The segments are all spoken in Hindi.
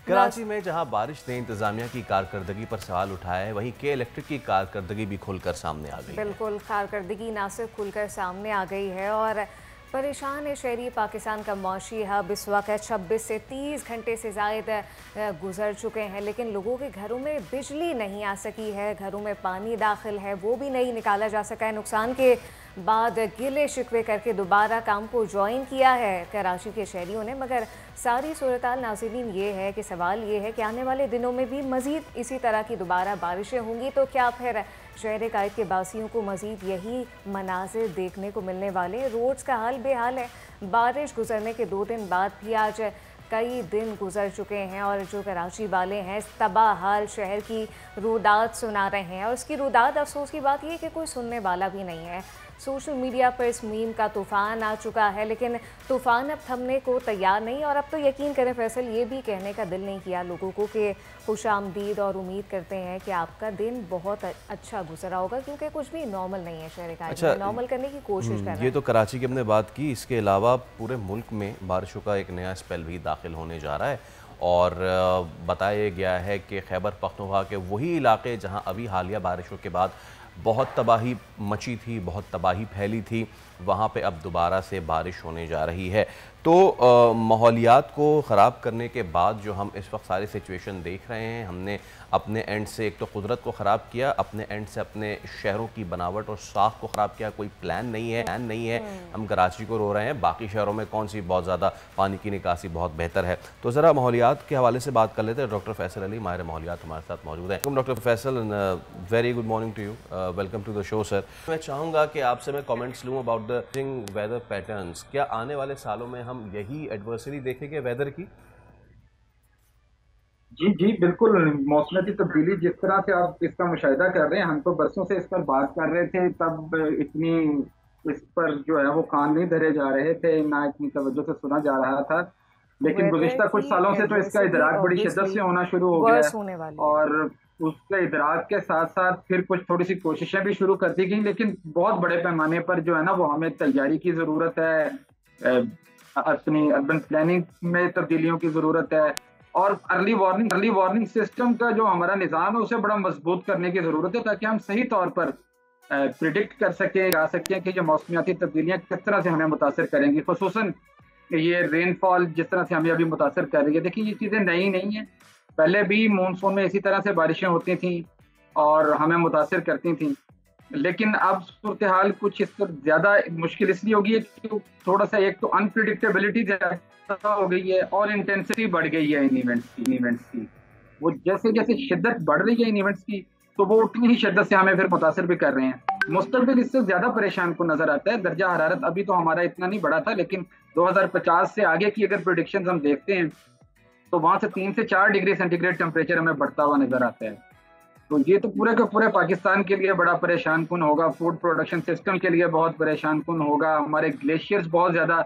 कराची में जहां बारिश ने इंतजामिया की कारकर्दगी पर सवाल उठाया है, वहीं के इलेक्ट्रिक की कारकर्दगी भी खुलकर सामने आ गई है। बिल्कुल, कारकर्दगी ना सिर्फ खुलकर सामने आ गई है और परेशान है शहरी। पाकिस्तान का मौशी हब इस वक्त 26 से 30 घंटे से ज़ायद गुजर चुके हैं, लेकिन लोगों के घरों में बिजली नहीं आ सकी है, घरों में पानी दाखिल है वो भी नहीं निकाला जा सका है। नुकसान के बाद गिले शिकवे करके दोबारा काम को ज्वाइन किया है कराची के शहरियों ने, मगर सारी सूरत-हाल नाज़रीन ये है कि सवाल ये है कि आने वाले दिनों में भी मज़ीद इसी तरह की दोबारा बारिशें होंगी तो क्या फिर शहर कायद के बासियों को मज़ीद यही मनाजिर देखने को मिलने वाले। रोड्स का हाल बेहाल है। बारिश गुजरने के 2 दिन बाद भी आज कई दिन गुजर चुके हैं और जो कराची वाले हैं तबाह हाल शहर की रुदाद सुना रहे हैं, और उसकी रुदाद अफसोस की बात यह कि कोई सुनने वाला भी नहीं है। सोशल मीडिया पर इस मीम का तूफ़ान आ चुका है, लेकिन तूफ़ान अब थमने को तैयार नहीं। और अब तो यकीन करें फैसल, ये भी कहने का दिल नहीं किया लोगों को कि खुशामदीद, और उम्मीद करते हैं कि आपका दिन बहुत अच्छा गुजरा होगा, क्योंकि कुछ भी नॉर्मल नहीं है शहर का। अच्छा, नॉर्मल करने की कोशिश कर रहे ये हैं। तो कराची की हमने बात की, इसके अलावा पूरे मुल्क में बारिशों का एक नया स्पेल भी दाखिल होने जा रहा है और बताया गया है कि खैबर पख्तूनख्वा के वही इलाके जहां अभी हालिया बारिशों के बाद बहुत तबाही मची थी, बहुत तबाही फैली थी, वहाँ पे अब दोबारा से बारिश होने जा रही है। तो माहौलियात को ख़राब करने के बाद जो हम इस वक्त सारी सिचुएशन देख रहे हैं, हमने अपने एंड से एक तो कुदरत को ख़राब किया, अपने एंड से अपने शहरों की बनावट और साख को ख़राब किया। कोई प्लान नहीं है। हम कराची को रो रहे हैं, बाकी शहरों में कौन सी बहुत ज़्यादा पानी की निकासी बहुत बेहतर है। तो ज़रा माहौलियात के हवाले से बात कर लेते हैं। डॉक्टर फैसल अली माहिर माहौलियात हमारे साथ मौजूद हैं। Doctor Faisal, very good morning to you, welcome to the show sir. मैं चाहूँगा कि आपसे मैं कमेंट्स लूँ अबाउट द वेदर पैटर्न्स। क्या आने वाले सालों में हम यही एडवर्सरी देखेंगे वेदर की? जी जी बिल्कुल। मौसम की तब्दीली जिस तरह से आप इसका मुशाहिदा कर रहे हैं, हम तो बरसों से इस पर बात कर रहे थे, तब इतनी इस पर जो है वो कान नहीं धरे जा रहे थे, ना इतनी तवज्जो से सुना जा रहा था। लेकिन वेदर गुज़िश्ता कुछ की सालों से तो इसका एडवर्सिटी इदराक बड़ी शिद्दत ऑब्वियसली से होना शुरू हो गया है। वर्स होने वाली है। और उसके इदराक के साथ साथ फिर कुछ थोड़ी सी कोशिशें भी शुरू कर दी गई, लेकिन बहुत बड़े पैमाने पर जो है ना वो हमें तैयारी की ज़रूरत है, अपनी अर्बन प्लानिंग में तब्दीलियों की ज़रूरत है, और अर्ली वार्निंग सिस्टम का जो हमारा निज़ाम है उसे बड़ा मजबूत करने की ज़रूरत है, ताकि हम सही तौर पर प्रिडिक्ट कर सकें, आ सकें कि जो मौसमियाती तब्दीलियाँ किस तरह से हमें मुतासर करेंगी। खुसूसन ये रेनफॉल जिस तरह से हमें अभी मुतासर कर रही है, देखिए ये चीज़ें नई नहीं हैं, पहले भी मानसून में इसी तरह से बारिशें होती थीं और हमें मुतासर करती थीं। लेकिन अब सूरत हाल कुछ इस पर ज़्यादा मुश्किल इसलिए होगी कि थोड़ा सा एक तो अनप्रिडिक्टेबिलिटी ज़्यादा हो गई है और इंटेंसिटी बढ़ गई है इन इवेंट्स की। वो जैसे जैसे शिद्दत बढ़ रही है इन इवेंट्स की, तो वो उतनी ही शिद्दत से हमें फिर मुतासर भी कर रहे हैं। मुस्तकबिल इससे ज़्यादा परेशान को नज़र आता है। दर्जा हरारत अभी तो हमारा इतना नहीं बढ़ा था, लेकिन 2050 से आगे की अगर प्रोडिक्शन हम देखते हैं तो वहाँ से 3 से 4 डिग्री सेंटीग्रेड टेम्परेचर हमें बढ़ता हुआ नजर आता है। तो ये तो पूरे के पूरे पाकिस्तान के लिए बड़ा परेशान कुन होगा, फूड प्रोडक्शन सिस्टम के लिए बहुत परेशान कुन होगा, हमारे ग्लेशियर्स बहुत ज़्यादा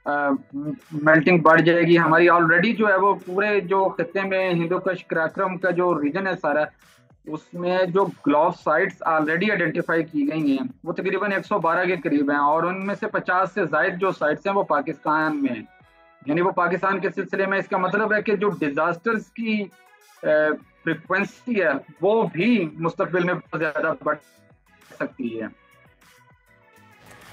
मेल्टिंग बढ़ जाएगी हमारी। ऑलरेडी जो है वो पूरे जो खत्ते में हिंदुकुश कराक्रम का जो रीजन है सारा, उसमें जो ग्लोव साइट्स ऑलरेडी आइडेंटिफाई की गई हैं वो तकरीबन 112 के करीब हैं, और उनमें से 50 से ज़ायद जो साइट्स हैं वो पाकिस्तान में हैं। यानी वो पाकिस्तान के सिलसिले में इसका मतलब है कि जो डिजास्टर्स की फ्रिक्वेंसी है वो भी मुस्तकबिल में बहुत ज़्यादा बढ़ सकती है।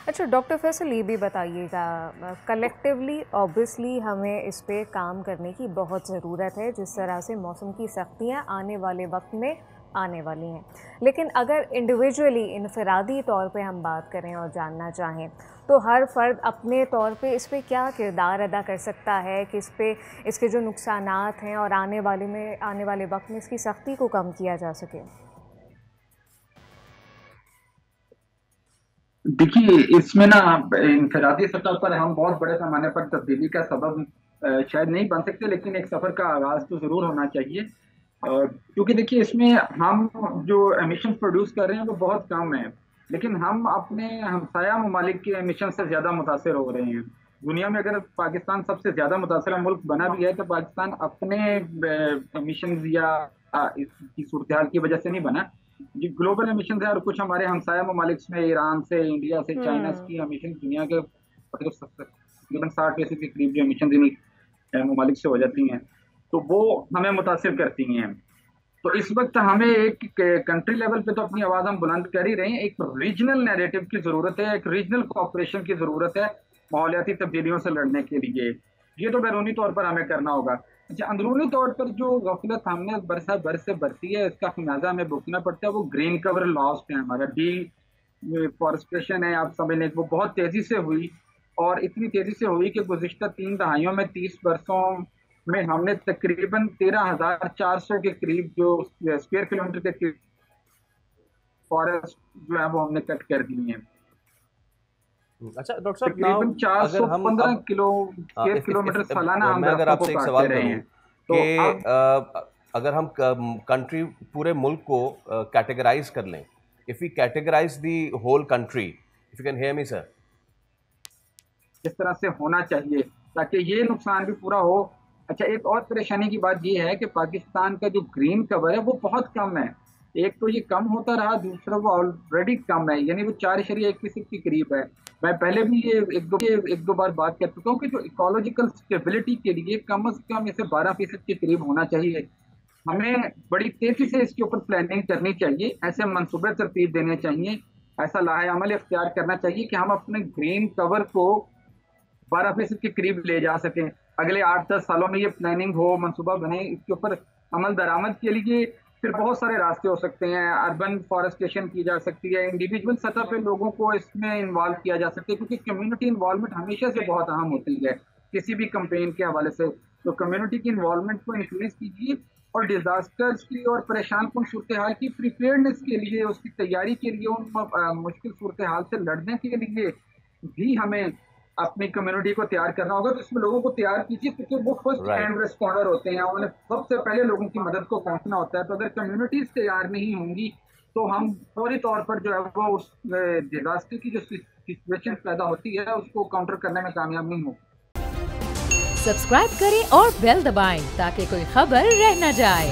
अच्छा डॉक्टर फैसल, ये भी बताइएगा, कलेक्टिवली ऑब्वियसली हमें इस पे काम करने की बहुत ज़रूरत है, जिस तरह से मौसम की सख्तियाँ आने वाले वक्त में आने वाली हैं, लेकिन अगर इंडिविजुअली इनफरादी तौर पे हम बात करें और जानना चाहें तो हर फर्द अपने तौर पे इस पे क्या किरदार अदा कर सकता है कि इस पे इसके जो नुकसानात हैं और आने वाले वक्त में इसकी सख्ती को कम किया जा सके। देखिए इसमें ना इनफरादी सतह पर हम बहुत बड़े पैमाने पर तब्दीली का सबब शायद नहीं बन सकते, लेकिन एक सफर का आगाज तो जरूर होना चाहिए। क्योंकि देखिए इसमें हम जो एमिशन प्रोड्यूस कर रहे हैं वो बहुत कम है, लेकिन हम अपने हमसाया ममालिक के एमिशन से ज्यादा मुतासर हो रहे हैं। दुनिया में अगर पाकिस्तान सबसे ज्यादा मुतासर मुल्क बना भी है तो पाकिस्तान अपने एमिशन या इसकी सूरत हाल की वजह से नहीं बना। जी ग्लोबल एमिशन है, और कुछ हमारे हमसाया ममालिक में ईरान से, इंडिया से, चाइना की एमिशन दुनिया के तकरीबन 60% के करीब जो एमिशन ममालिक से हो जाती हैं। तो वो हमें मुतासिर करती हैं। तो इस वक्त हमें एक कंट्री लेवल पे तो अपनी आवाज हम बुलंद कर ही रहे हैं, एक रीजनल नैरेटिव की जरूरत है, एक रीजनल कोऑपरेशन की जरूरत है माहौलियाती तब्दीलियों से लड़ने के लिए। ये तो बैरूनी तौर पर हमें करना होगा। अच्छा, अंदरूनी तौर पर जो गफलत हमने बरसा बरस से बरसी है, इसका खमियाजा हमें भुगतना पड़ता है। वो ग्रीन कवर लॉस है, हमारा डी फॉरेस्टेशन है, आप समझ लें, वो बहुत तेजी से हुई, और इतनी तेजी से हुई कि गुज़िश्ता 3 दहाइयों में 30 वर्षों में हमने तकरीबन 13,400 के करीब जो स्क्वायर किलोमीटर के फॉरेस्ट जो है वो हमने कट कर दिए हैं। अच्छा डॉक्टर साहब, तकरीबन अगर हम 415 अब स्क्वायर किलोमीटर सालाना हम मैं अगर दरख्तों आपसे को एक सवाल काटते रहे करूं हैं। कि तो अब अगर हम कंट्री पूरे मुल्क को कैटेगराइज कर लें, if we categorise the whole country, if you can hear me sir. इस तरह से होना चाहिए ताकि ये नुकसान भी पूरा हो। अच्छा, एक और परेशानी की बात ये है कि पाकिस्तान का जो ग्रीन कवर है वो बहुत कम है। एक तो ये कम होता रहा, दूसरा वो ऑलरेडी कम है, यानी वो 4.1% के करीब है। मैं पहले भी ये एक दो बार बात कर चुका हूँ कि जो इकोलॉजिकल स्टेबिलिटी के लिए कम से कम इसे 12% के करीब होना चाहिए। हमें बड़ी तेजी से इसके ऊपर प्लानिंग करनी चाहिए, ऐसे मंसूबे तरतीब देने चाहिए, ऐसा लाहे अमल इख्तियार करना चाहिए कि हम अपने ग्रीन कवर को 12% के करीब ले जा सकें। अगले 8-10 सालों में ये प्लानिंग हो, मंसूबा बने, इसके ऊपर अमल दरामद के लिए फिर बहुत सारे रास्ते हो सकते हैं। अर्बन फॉरेस्टेशन की जा सकती है, इंडिविजुअल सतह पे लोगों को इसमें इन्वॉल्व किया जा सकता है, क्योंकि कम्युनिटी इन्वॉल्वमेंट हमेशा से बहुत अहम होती है किसी भी कैंपेन के हवाले से। तो कम्युनिटी की इन्वॉल्वमेंट को इंक्रीज कीजिए, और डिजास्टर्स की और परेशान कुन सूरत हाल की प्रिपेयर्डनेस के लिए, उसकी तैयारी के लिए, उन मुश्किल सूरत हाल से लड़ने के लिए भी हमें अपनी कम्युनिटी को तैयार करना होगा। तो इसमें लोगों को तैयार कीजिए, क्योंकि वो फर्स्ट हैंड रिस्पॉन्डर होते हैं, उन्हें सबसे पहले लोगों की मदद को पहुंचना होता है। तो अगर कम्युनिटीज तैयार नहीं होंगी तो हम फौरी तौर पर जो है वो उस डिजास्टर की जो सिचुएशन पैदा होती है उसको काउंटर करने में कामयाब नहीं हो। सब्सक्राइब करें और बेल दबाएं ताकि कोई खबर रह न जाए।